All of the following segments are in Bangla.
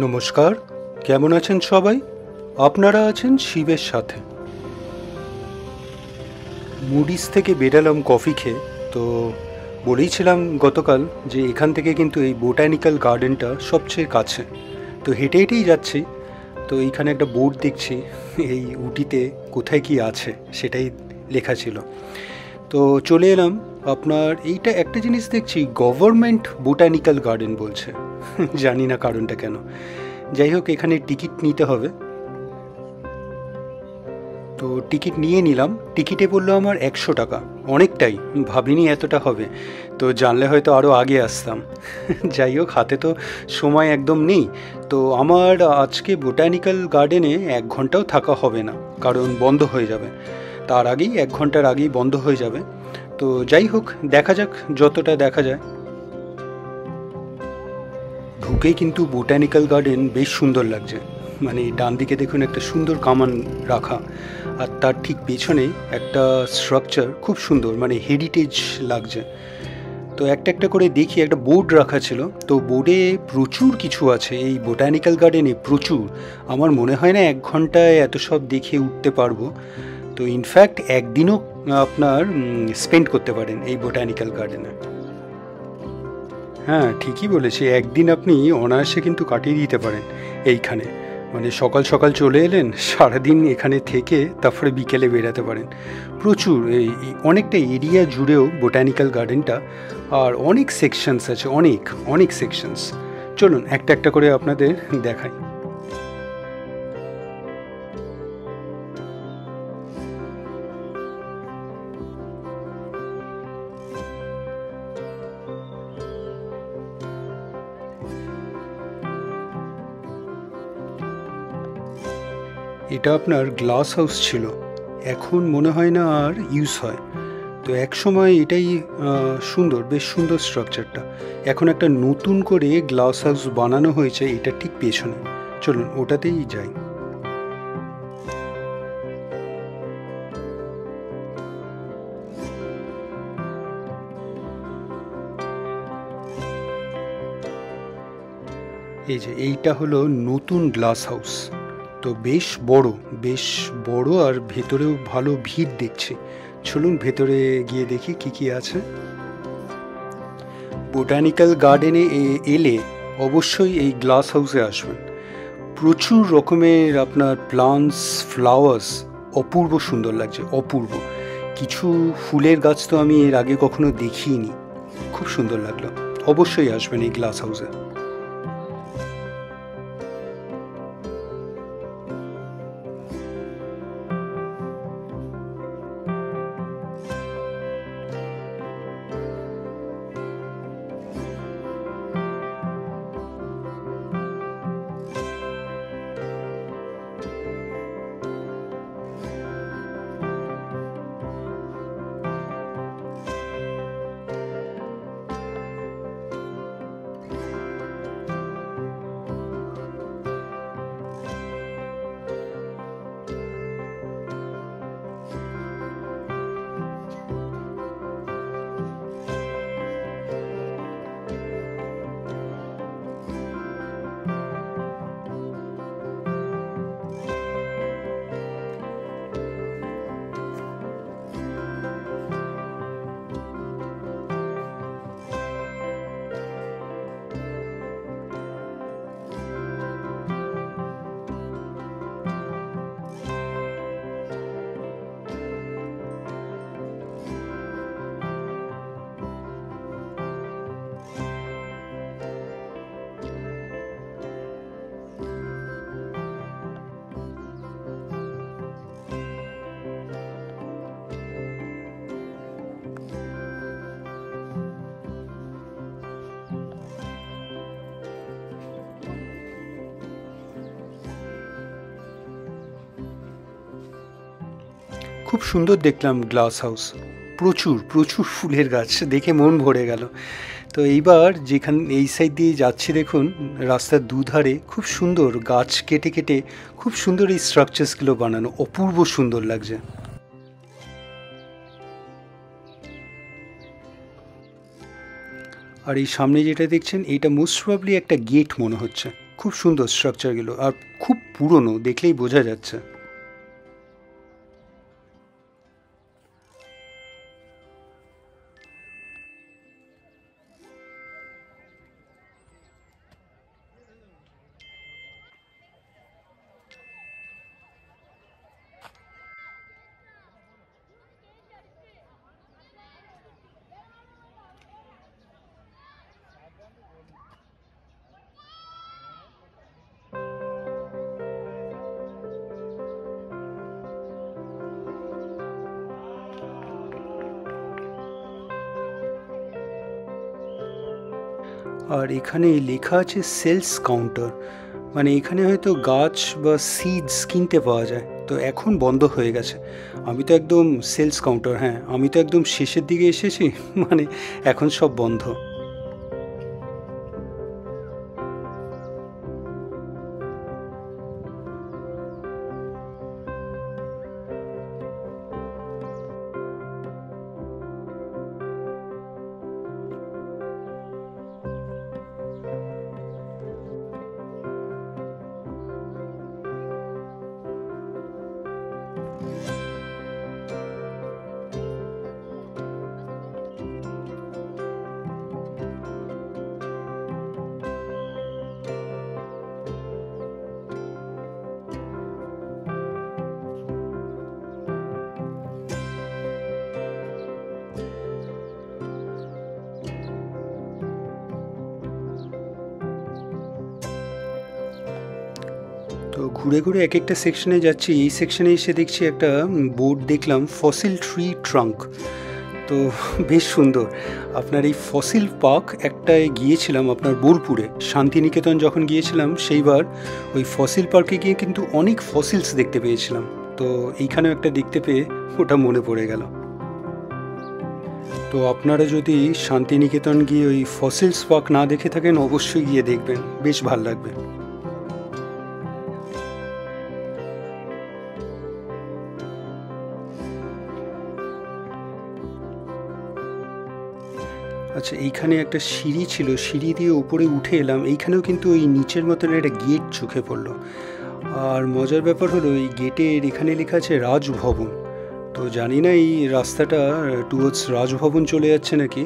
নমস্কার, কেমন আছেন সবাই? আপনারা আছেন শিবের সাথে। মুডিস থেকে বেরালাম কফি খেয়ে। তো বলেইছিলাম গতকাল যে এখান থেকে কিন্তু এই বোটানিক্যাল গার্ডেনটা সবচেয়ে কাছে। তো হেঁটে হেঁটেই যাচ্ছি। তো এইখানে একটা বোর্ড দেখছি, এই উটিতে কোথায় কি আছে সেটাই লেখা ছিল। তো চলে এলাম। আপনার এইটা একটা জিনিস দেখছি, গভর্নমেন্ট বোটানিক্যাল গার্ডেন বলছে। জানি না কারণটা কেন। যাই হোক, এখানে টিকিট নিতে হবে। তো টিকিট নিয়ে নিলাম। টিকিটে পড়লো আমার 100 টাকা। অনেকটাই, ভাবিনি এতটা হবে। তো জানলে হয়তো আরও আগে আসতাম। যাই হোক, হাতে তো সময় একদম নেই। তো আমার আজকে বোটানিক্যাল গার্ডেনে 1 ঘন্টাও থাকা হবে না, কারণ বন্ধ হয়ে যাবে। তার আগেই 1 ঘন্টার আগেই বন্ধ হয়ে যাবে। তো যাই হোক, দেখা যাক, যতটা দেখা যায়। ঢুকেই কিন্তু বোটানিক্যাল গার্ডেন বেশ সুন্দর লাগছে। মানে ডান দিকে দেখুন একটা সুন্দর কামান রাখা, আর তার ঠিক পেছনে একটা স্ট্রাকচার খুব সুন্দর, মানে হেরিটেজ লাগছে। তো একটা একটা করে দেখি, একটা বোর্ড রাখা ছিল। তো বোর্ডে প্রচুর কিছু আছে এই বোটানিক্যাল গার্ডেনে, প্রচুর। আমার মনে হয় না 1 ঘন্টায় এত সব দেখে উঠতে পারবো। তো ইনফ্যাক্ট একদিনও আপনার স্পেন্ড করতে পারেন এই বোটানিক্যাল গার্ডেনে। হ্যাঁ, ঠিকই বলেছি, একদিন আপনি অনায়াসে কিন্তু কাটিয়ে দিতে পারেন এইখানে। মানে সকাল সকাল চলে এলেন, সারাদিন এখানে থেকে তারপরে বিকেলে বেরাতে পারেন। প্রচুর অনেকটা এরিয়া জুড়েও বোটানিক্যাল গার্ডেনটা। আর অনেক সেকশনস আছে, অনেক অনেক সেকশনস। চলুন একটা একটা করে আপনাদের দেখাই। এটা আপনার গ্লাস হাউস ছিল, এখন মনে হয় না আর ইউজ হয়। তো এক সময় এটাই সুন্দর, বেশ সুন্দর স্ট্রাকচারটা। এখন একটা নতুন করে গ্লাস হাউস বানানো হয়েছে এটা ঠিক পেছনে। চলুন ওটাতেই যাই। এই যে এইটা হলো নতুন গ্লাস হাউস। তো বেশ বড়, বেশ বড়, আর ভেতরেও ভালো ভিড় দেখছি। চলুন ভেতরে গিয়ে দেখি কি কি আছে। বোটানিক্যাল গার্ডেনে এলে অবশ্যই এই গ্লাস হাউসে আসবেন। প্রচুর রকমের আপনার প্লান্টস, ফ্লাওয়ার্স, অপূর্ব সুন্দর লাগছে, অপূর্ব। কিছু ফুলের গাছ তো আমি এর আগে কখনো দেখিনি। খুব সুন্দর লাগলো। অবশ্যই আসবেন এই গ্লাস হাউসে। খুব সুন্দর দেখলাম গ্লাস হাউস। প্রচুর প্রচুর ফুলের গাছ দেখে মন ভরে গেল। তো এইবার যেখানে এই সাইড দিয়ে যাচ্ছি, দেখুন রাস্তার দুধারে খুব সুন্দর গাছ কেটে কেটে খুব সুন্দর এই স্ট্রাকচারসগুলো বানানো, অপূর্ব সুন্দর লাগছে। আর এই সামনে যেটা দেখছেন, এইটা মোস্ট প্রবাবলি একটা গেট মনে হচ্ছে। খুব সুন্দর স্ট্রাকচারগুলো, আর খুব পুরনো, দেখলেই বোঝা যাচ্ছে। আর এখানে লেখা আছে সেলস কাউন্টার, মানে এখানে হয়তো গাছ বা সিডস কিনতে পাওয়া যায়, তো এখন বন্ধ হয়ে গেছে। আমি তো একদম সেলস কাউন্টার, হ্যাঁ আমি তো একদম শেষের দিকে এসেছি, মানে এখন সব বন্ধ। তো ঘুরে ঘুরে এক একটা সেকশনে যাচ্ছি। এই সেকশনে এসে দেখছি একটা বোর্ড দেখলাম, ফসিল ট্রি ট্রাঙ্ক। তো বেশ সুন্দর। আপনার এই ফসিল পার্ক একটায় গিয়েছিলাম আপনার বোলপুরে, শান্তিনিকেতন যখন গিয়েছিলাম সেইবার ওই ফসিল পার্কে গিয়ে কিন্তু অনেক ফসিলস দেখতে পেয়েছিলাম। তো এইখানেও একটা দেখতে পেয়ে ওটা মনে পড়ে গেল। তো আপনারা যদি শান্তিনিকেতন গিয়ে ওই ফসিলস পার্ক না দেখে থাকেন, অবশ্যই গিয়ে দেখবেন, বেশ ভাল লাগবে। আচ্ছা, এইখানে একটা সিঁড়ি ছিল, সিঁড়ি দিয়ে উপরে উঠে এলাম। এইখানেও কিন্তু ওই নিচের মতন একটা গেট চোখে পড়লো। আর মজার ব্যাপার হলো এই গেটের এখানে লেখা আছে রাজভবন। তো জানি না এই রাস্তাটা টুয়ার্ডস রাজভবন চলে যাচ্ছে নাকি।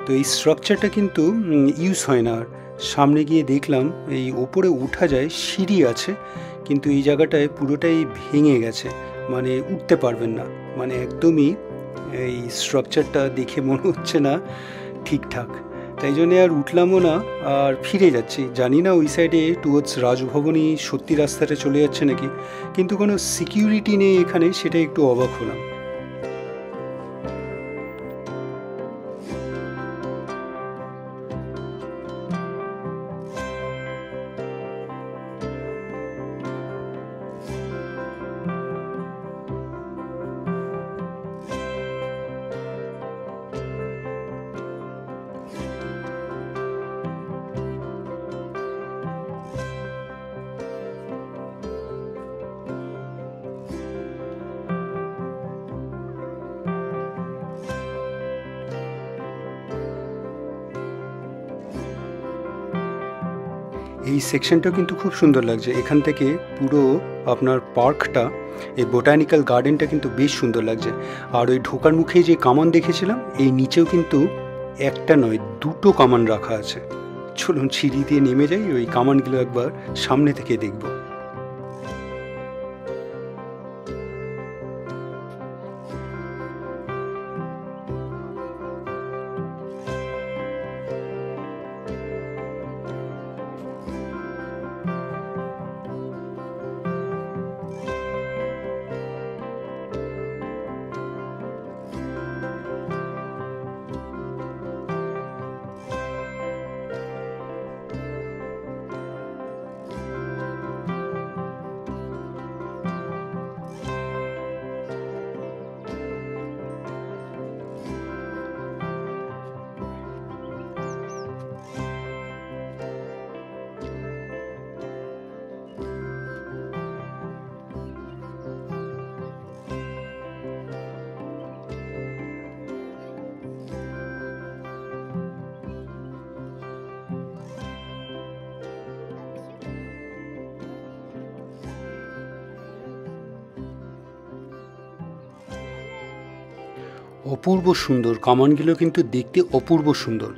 তো এই স্ট্রাকচারটা কিন্তু ইউজ হয় না। আর সামনে গিয়ে দেখলাম এই ওপরে উঠা যায়, সিঁড়ি আছে, কিন্তু এই জায়গাটায় পুরোটাই ভেঙে গেছে, মানে উঠতে পারবেন না। মানে একদমই এই স্ট্রাকচারটা দেখে মনে হচ্ছে না ঠিকঠাক, তাই জন্যে আর উঠলামও না, আর ফিরে যাচ্ছি। জানি না ওই সাইডে টুয়ার্ডস রাজভবনই সত্যি রাস্তাটা চলে যাচ্ছে নাকি, কিন্তু কোনো সিকিউরিটি নেই এখানে, সেটা একটু অবাক হলাম। এই সেকশনটা কিন্তু খুব সুন্দর লাগছে। এখান থেকে পুরো আপনার পার্কটা, এই বোটানিক্যাল গার্ডেনটা কিন্তু বেশ সুন্দর লাগছে। আর ওই ঢোকার মুখে যে কামান দেখেছিলাম, এই নিচেও কিন্তু একটা নয় দুটো কামান রাখা আছে। চলুন সিঁড়ি দিয়ে নেমে যাই, ওই কামানগুলো একবার সামনে থেকে দেখব। অপূর্ব সুন্দর, কামানগুলো কিন্তু দেখতে অপূর্ব সুন্দর।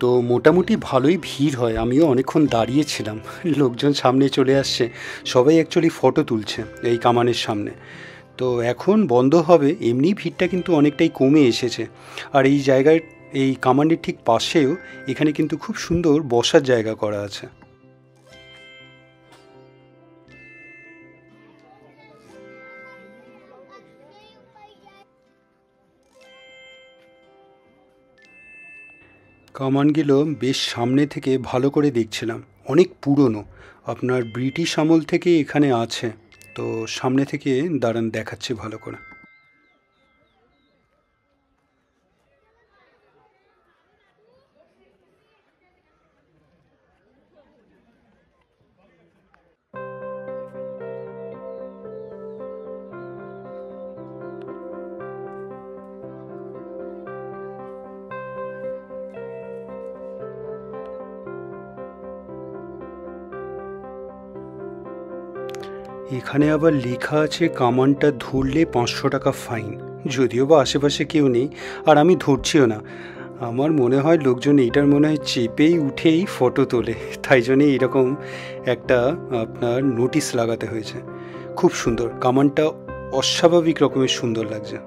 তো মোটামুটি ভালোই ভিড় হয়, আমিও অনেকক্ষণ দাঁড়িয়েছিলাম। লোকজন সামনে চলে আসছে, সবাই অ্যাকচুয়ালি ফটো তুলছে এই কামানের সামনে। তো এখন বন্ধ হবে, এমনি ভিড়টা কিন্তু অনেকটাই কমে এসেছে। আর এই জায়গায়, এই কামানের ঠিক পাশেও এখানে কিন্তু খুব সুন্দর বসার জায়গা করা আছে। কামানগুলো বেশ সামনে থেকে ভালো করে দেখছিলাম, অনেক পুরনো, আপনার ব্রিটিশ আমল থেকে এখানে আছে। তো সামনে থেকে দাঁড়ান দেখাচ্ছি ভালো করে। এখানে আবার লেখা আছে কামানটা ধরলে 500 টাকা ফাইন। যদিও বা আশেপাশে কেউ নেই, আর আমি ধরছিও না। আমার মনে হয় লোকজন এইটার মনে হয় চেপেই উঠেই ফটো তোলে, তাই জন্যে এরকম একটা আপনার নোটিশ লাগাতে হয়েছে। খুব সুন্দর কামানটা, অস্বাভাবিক রকমের সুন্দর লাগছে।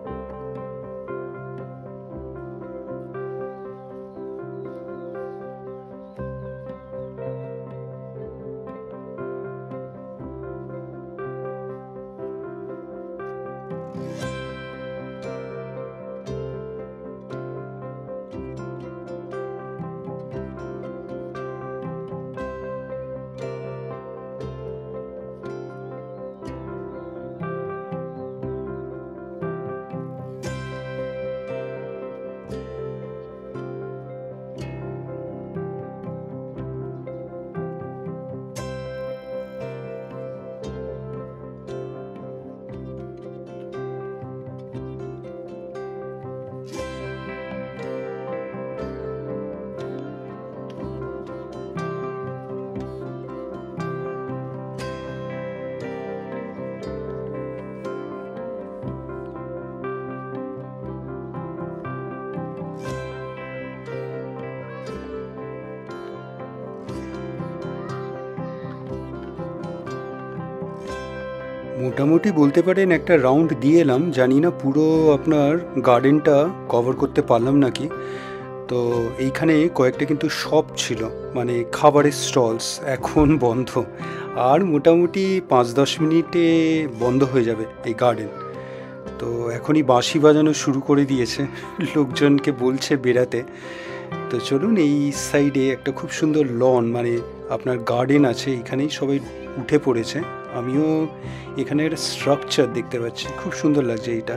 মোটামুটি বলতে পারেন একটা রাউন্ড দিয়ে এলাম, জানি না পুরো আপনার গার্ডেনটা কভার করতে পারলাম নাকি। তো এইখানে কয়েকটা কিন্তু শপ ছিল, মানে খাবারের স্টলস, এখন বন্ধ। আর মোটামুটি 5-10 মিনিটে বন্ধ হয়ে যাবে এই গার্ডেন। তো এখনই বাঁশি বাজানো শুরু করে দিয়েছে, লোকজনকে বলছে বেরাতে। তো চলুন, এই সাইডে একটা খুব সুন্দর লন, মানে আপনার গার্ডেন আছে, এখানেই সবাই উঠে পড়েছে। আমিও এখানে একটা স্ট্রাকচার দেখতে পাচ্ছি, খুব সুন্দর লাগছে এইটা।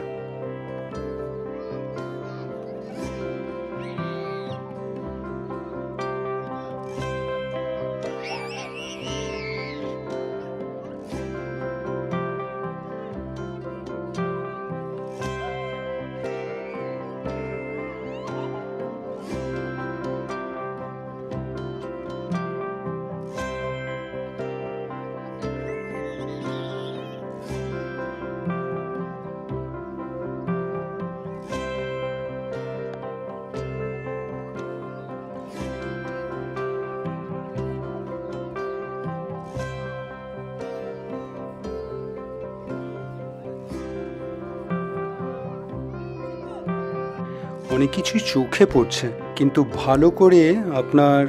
অনেক কিছুই চোখে পড়ছে, কিন্তু ভালো করে আপনার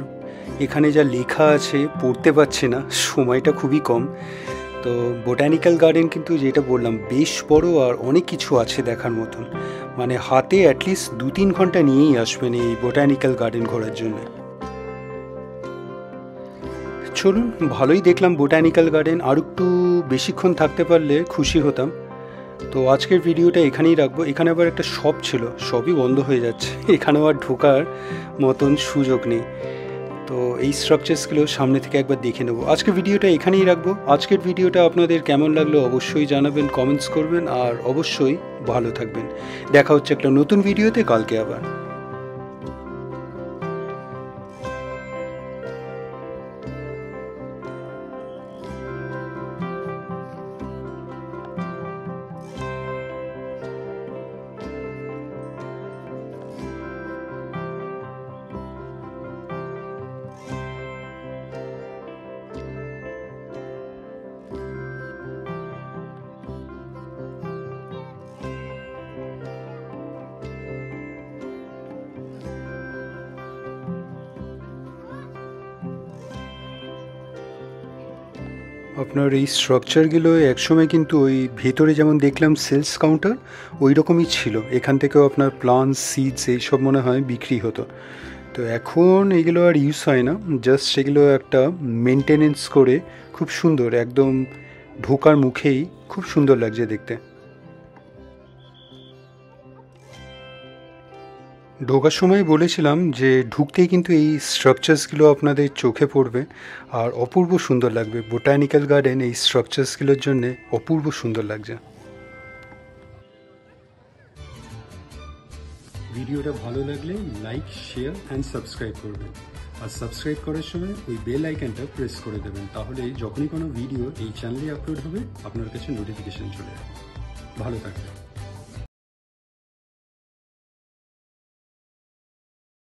এখানে যা লেখা আছে পড়তে পারছি না, সময়টা খুবই কম। তো বোটানিক্যাল গার্ডেন কিন্তু যেটা বললাম বেশ বড়, আর অনেক কিছু আছে দেখার মতন। মানে হাতে অ্যাটলিস্ট 2-3 ঘন্টা নিয়েই আসবেন এই বোটানিক্যাল গার্ডেন ঘোরার জন্য। চলুন, ভালোই দেখলাম বোটানিক্যাল গার্ডেন, আর একটু বেশিক্ষণ থাকতে পারলে খুশি হতাম। তো আজকের ভিডিওটা এখানেই রাখবো। এখানে আবার একটা শপ ছিল, সবই বন্ধ হয়ে যাচ্ছে, এখানেও আর ঢোকার মতন সুযোগ নেই। তো এই স্ট্রাকচারসগুলো সামনে থেকে একবার দেখে নেবো। আজকের ভিডিওটা এখানেই রাখবো। আজকের ভিডিওটা আপনাদের কেমন লাগলো অবশ্যই জানাবেন, কমেন্টস করবেন, আর অবশ্যই ভালো থাকবেন। দেখা হচ্ছে একটা নতুন ভিডিওতে কালকে আবার। আপনার এই স্ট্রাকচারগুলো একসময় কিন্তু ওই ভেতরে যেমন দেখলাম সেলস কাউন্টার ওই রকমই ছিল, এখান থেকেও আপনার প্লান্টস সিডস এইসব মনে হয় বিক্রি হতো। তো এখন এগুলো আর ইউজ হয় না, জাস্ট সেগুলো একটা মেনটেনেন্স করে খুব সুন্দর, একদম ঢোকার মুখেই খুব সুন্দর লাগছে দেখতে। ঢোকার সময় বলেছিলাম যে ঢুকতেই কিন্তু এই স্ট্রাকচার্সগুলো আপনাদের চোখে পড়বে আর অপূর্ব সুন্দর লাগবে। বোটানিক্যাল গার্ডেন এই স্ট্রাকচার্সগুলোর জন্যে অপূর্ব সুন্দর লাগছে। ভিডিওটা ভালো লাগলে লাইক, শেয়ার অ্যান্ড সাবস্ক্রাইব করবেন। আর সাবস্ক্রাইব করার সময় ওই বেল আইকনটা প্রেস করে দেবেন, তাহলে যখনই কোনো ভিডিও এই চ্যানেলে আপলোড হবে আপনার কাছে নোটিফিকেশন চলে যাবে। ভালো থাকবেন।